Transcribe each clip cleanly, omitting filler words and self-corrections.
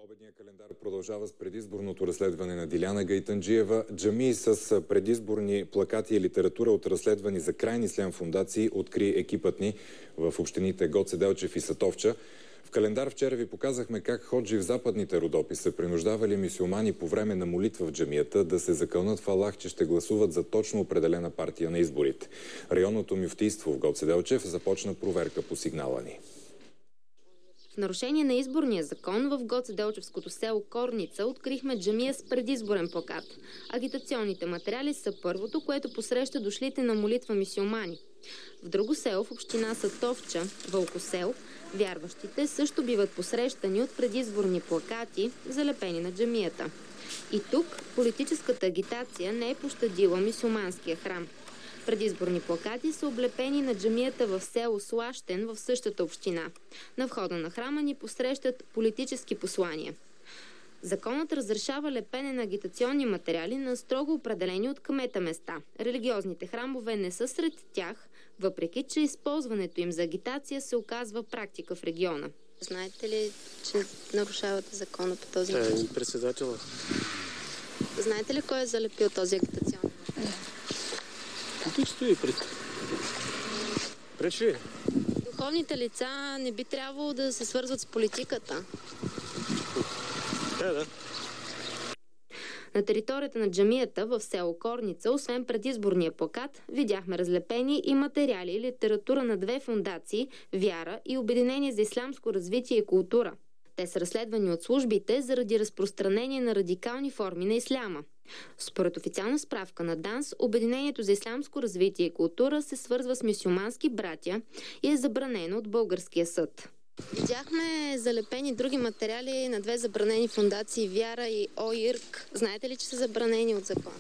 Обедният календар продължава с предизборното разследване на Диляна Гайтанджиева. Джамии с предизборни плакати и литература от разследвани за крайни ислям фундации откри екипът ни в общините Гоце Делчев и Сатовча. В календар вчера ви показахме как ходжи в западните Родопи са принуждавали мюсюлмани по време на молитва в джамията да се закълнат в Аллах, че ще гласуват за точно определена партия на изборите. Районното мюфтийство в Гоце Делчев започна проверка по сигнала ни. В нарушение на изборния закон в Гоцеделчевското село Корница открихме джамия с предизборен плакат. Агитационните материали са първото, което посреща дошлите на молитва мюсюлмани. В друго село в община Сатовча, Вълкосел, вярващите също биват посрещани от предизборни плакати, залепени на джамията. И тук политическата агитация не е пощадила мюсюлманския храм. Предизборни плакати са облепени на джамията в село Слащен в същата община. На входа на храма ни посрещат политически послания. Законът разрешава лепене на агитационни материали на строго определени от кмета места. Религиозните храмове не са сред тях, въпреки че използването им за агитация се оказва практика в региона. Знаете ли, че нарушавате закона по този начин? Председателя. Знаете ли кой е залепил този агитационен материал? Тук стои пречи. Духовните лица не би трябвало да се свързват с политиката. Да. На територията на джамията в село Корница, освен предизборния плакат, видяхме разлепени и материали и литература на две фундации «Вяра» и Обединение за ислямско развитие и култура. Те са разследвани от службите заради разпространение на радикални форми на исляма. Според официална справка на ДАНС, Обединението за ислямско развитие и култура се свързва с мюсюлмански братя и е забранено от българския съд. Видяхме залепени други материали на две забранени фундации «Вяра» и ОИРК. Знаете ли, че са забранени от закона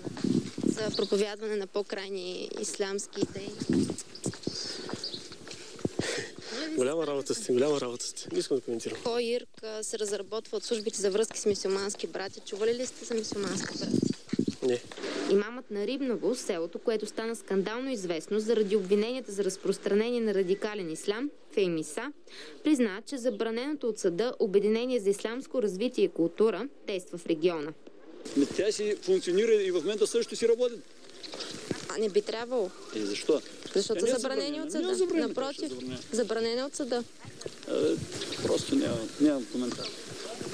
за проповядване на по-крайни ислямски идеи? Голяма работа сте. Не искам да коментирам. ОИРК се разработва от службите за връзки с мюсюлмански братя. Чували ли сте за мюсюлмански братя? Не. Имамът на Рибново, селото, което стана скандално известно заради обвиненията за разпространение на радикален ислям, Фейм Иса, призна, че забраненото от съда Обединение за ислямско развитие и култура действа в региона. Тя си функционира и в момента също си работи. А не би трябвало. И защо? Защото са забранени от съда. Напротив, забранени от съда. Просто нямам коментар.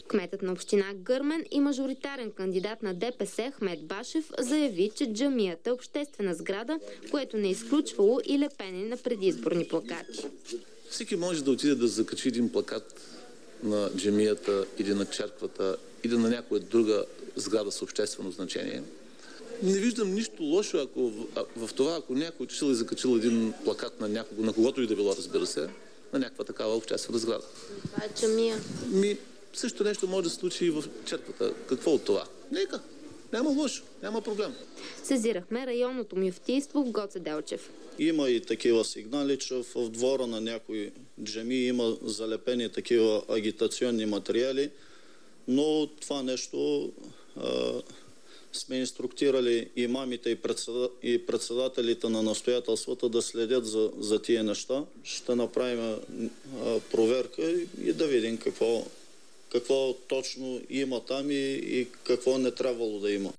Кметът на община Гърмен и мажоритарен кандидат на ДПС Ахмед Башев заяви, че джамията е обществена сграда, което не е изключвало и лепене на предизборни плакати. Всеки може да отиде да закачи един плакат на джамията или на черквата или на някоя друга сграда с обществено значение. Не виждам нищо лошо в това, ако някой отишъл и закачил един плакат на някого, на когото и да било, разбира се, на някаква такава обществена сграда. Това е джамия. Също нещо може да се случи и в черквата. Какво от това? Нека. Няма лошо. Няма проблем. Сезирахме районното мюфтийство в Гоце Делчев. Има и такива сигнали, че в двора на някои джамии има залепени такива агитационни материали, но това нещо сме инструктирали имамите и председателите на настоятелствата да следят за тия неща. Ще направим проверка и да видим какво точно има там и какво не трябвало да има.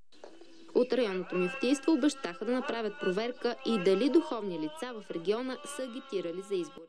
От районното мюфтийство обещаха да направят проверка и дали духовни лица в региона са агитирали за избори.